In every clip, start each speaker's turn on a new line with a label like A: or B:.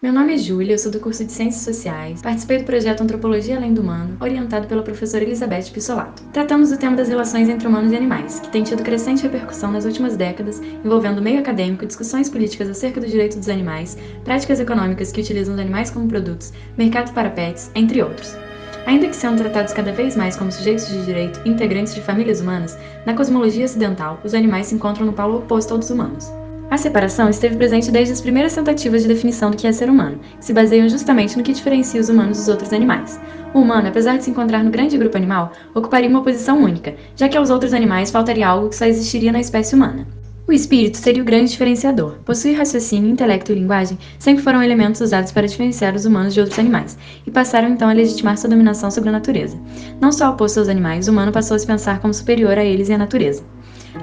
A: Meu nome é Júlia, eu sou do curso de Ciências Sociais. Participei do projeto Antropologia Além do Humano, orientado pela professora Elizabeth Pissolato. Tratamos do tema das relações entre humanos e animais, que tem tido crescente repercussão nas últimas décadas, envolvendo o meio acadêmico, discussões políticas acerca do direito dos animais, práticas econômicas que utilizam os animais como produtos, mercado para pets, entre outros. Ainda que sendo tratados cada vez mais como sujeitos de direito e integrantes de famílias humanas, na cosmologia ocidental, os animais se encontram no polo oposto ao dos humanos. A separação esteve presente desde as primeiras tentativas de definição do que é ser humano, que se baseiam justamente no que diferencia os humanos dos outros animais. O humano, apesar de se encontrar no grande grupo animal, ocuparia uma posição única, já que aos outros animais faltaria algo que só existiria na espécie humana. O espírito seria o grande diferenciador. Possuir raciocínio, intelecto e linguagem sempre foram elementos usados para diferenciar os humanos de outros animais, e passaram então a legitimar sua dominação sobre a natureza. Não só oposto aos animais, o humano passou a se pensar como superior a eles e à natureza.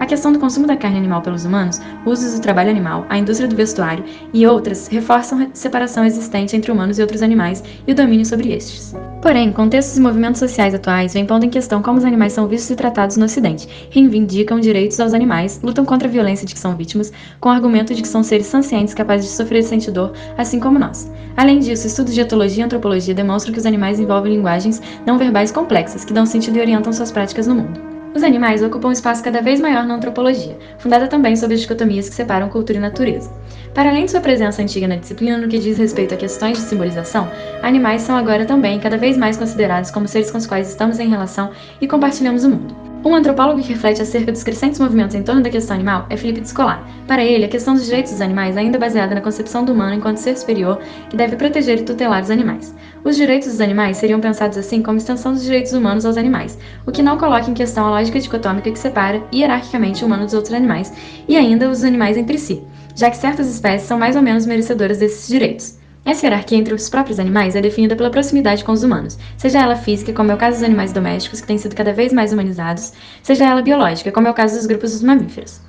A: A questão do consumo da carne animal pelos humanos, o uso do trabalho animal, a indústria do vestuário e outras reforçam a separação existente entre humanos e outros animais e o domínio sobre estes. Porém, contextos e movimentos sociais atuais vêm pondo em questão como os animais são vistos e tratados no Ocidente, reivindicam direitos aos animais, lutam contra a violência de que são vítimas, com o argumento de que são seres sencientes capazes de sofrer e sentir dor, assim como nós. Além disso, estudos de etologia e antropologia demonstram que os animais envolvem linguagens não verbais complexas, que dão sentido e orientam suas práticas no mundo. Os animais ocupam um espaço cada vez maior na antropologia, fundada também sob as dicotomias que separam cultura e natureza. Para além de sua presença antiga na disciplina no que diz respeito a questões de simbolização, animais são agora também cada vez mais considerados como seres com os quais estamos em relação e compartilhamos o mundo. Um antropólogo que reflete acerca dos crescentes movimentos em torno da questão animal é Felipe Descolar. Para ele, a questão dos direitos dos animais é ainda baseada na concepção do humano enquanto ser superior que deve proteger e tutelar os animais. Os direitos dos animais seriam pensados assim como extensão dos direitos humanos aos animais, o que não coloca em questão a lógica dicotômica que separa, hierarquicamente, o humano dos outros animais e ainda os animais entre si, já que certas espécies são mais ou menos merecedoras desses direitos. Essa hierarquia entre os próprios animais é definida pela proximidade com os humanos, seja ela física, como é o caso dos animais domésticos, que têm sido cada vez mais humanizados, seja ela biológica, como é o caso dos grupos dos mamíferos.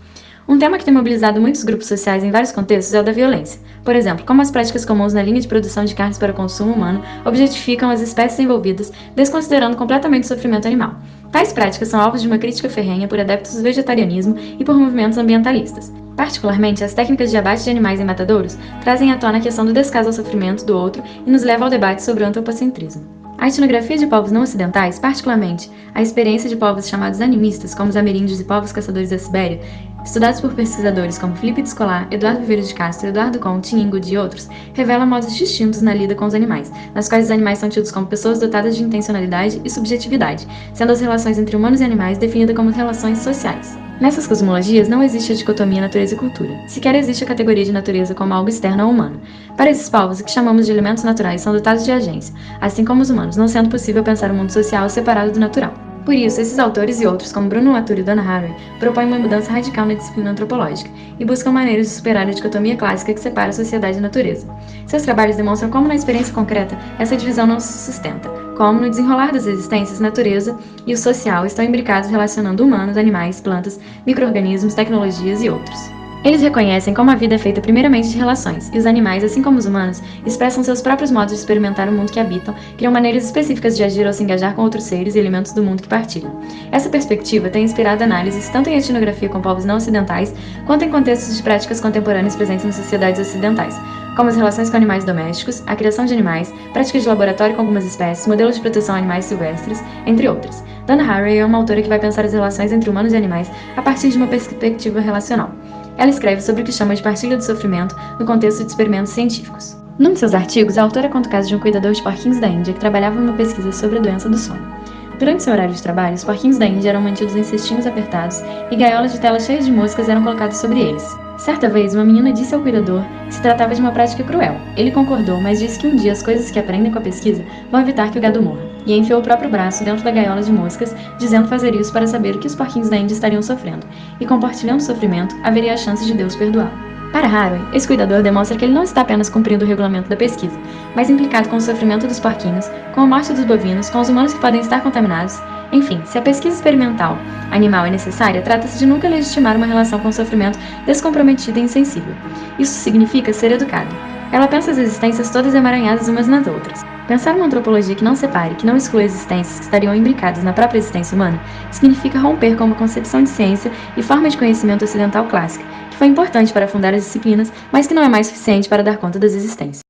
A: Um tema que tem mobilizado muitos grupos sociais em vários contextos é o da violência. Por exemplo, como as práticas comuns na linha de produção de carnes para o consumo humano objetificam as espécies envolvidas, desconsiderando completamente o sofrimento animal. Tais práticas são alvos de uma crítica ferrenha por adeptos do vegetarianismo e por movimentos ambientalistas. Particularmente, as técnicas de abate de animais em matadouros trazem à tona a questão do descaso ao sofrimento do outro e nos levam ao debate sobre o antropocentrismo. A etnografia de povos não ocidentais, particularmente a experiência de povos chamados animistas, como os ameríndios e povos caçadores da Sibéria, estudados por pesquisadores como Felipe Descolar, Eduardo Viveiros de Castro, Eduardo Conte, Ingud e outros, revela modos distintos na lida com os animais, nas quais os animais são tidos como pessoas dotadas de intencionalidade e subjetividade, sendo as relações entre humanos e animais definidas como relações sociais. Nessas cosmologias não existe a dicotomia natureza e cultura, sequer existe a categoria de natureza como algo externo ao humano. Para esses povos, o que chamamos de elementos naturais são dotados de agência, assim como os humanos, não sendo possível pensar o mundo social separado do natural. Por isso, esses autores e outros, como Bruno Latour e Donna Haraway, propõem uma mudança radical na disciplina antropológica e buscam maneiras de superar a dicotomia clássica que separa a sociedade e a natureza. Seus trabalhos demonstram como, na experiência concreta, essa divisão não se sustenta, como, no desenrolar das existências, a natureza e o social estão imbricados relacionando humanos, animais, plantas, micro-organismos, tecnologias e outros. Eles reconhecem como a vida é feita primeiramente de relações, e os animais, assim como os humanos, expressam seus próprios modos de experimentar o mundo que habitam, criam maneiras específicas de agir ou se engajar com outros seres e elementos do mundo que partilham. Essa perspectiva tem inspirado análises tanto em etnografia com povos não ocidentais, quanto em contextos de práticas contemporâneas presentes nas sociedades ocidentais, como as relações com animais domésticos, a criação de animais, práticas de laboratório com algumas espécies, modelos de proteção a animais silvestres, entre outras. Donna Haraway é uma autora que vai pensar as relações entre humanos e animais a partir de uma perspectiva relacional. Ela escreve sobre o que chama de partilha do sofrimento no contexto de experimentos científicos. Num de seus artigos, a autora conta o caso de um cuidador de porquinhos da Índia que trabalhava numa pesquisa sobre a doença do sono. Durante seu horário de trabalho, os porquinhos da Índia eram mantidos em cestinhos apertados e gaiolas de tela cheias de moscas eram colocadas sobre eles. Certa vez, uma menina disse ao cuidador que se tratava de uma prática cruel. Ele concordou, mas disse que um dia as coisas que aprendem com a pesquisa vão evitar que o gado morra, e enfiou o próprio braço dentro da gaiola de moscas, dizendo fazer isso para saber o que os porquinhos da Índia estariam sofrendo, e compartilhando o sofrimento, haveria a chance de Deus perdoá-lo. Para Haraway, esse cuidador demonstra que ele não está apenas cumprindo o regulamento da pesquisa, mas implicado com o sofrimento dos porquinhos, com a morte dos bovinos, com os humanos que podem estar contaminados. Enfim, se a pesquisa experimental animal é necessária, trata-se de nunca legitimar uma relação com o sofrimento descomprometida e insensível. Isso significa ser educado. Ela pensa as existências todas emaranhadas umas nas outras. Pensar uma antropologia que não separe, que não exclua existências que estariam imbricadas na própria existência humana, significa romper com uma concepção de ciência e forma de conhecimento ocidental clássica, que foi importante para fundar as disciplinas, mas que não é mais suficiente para dar conta das existências.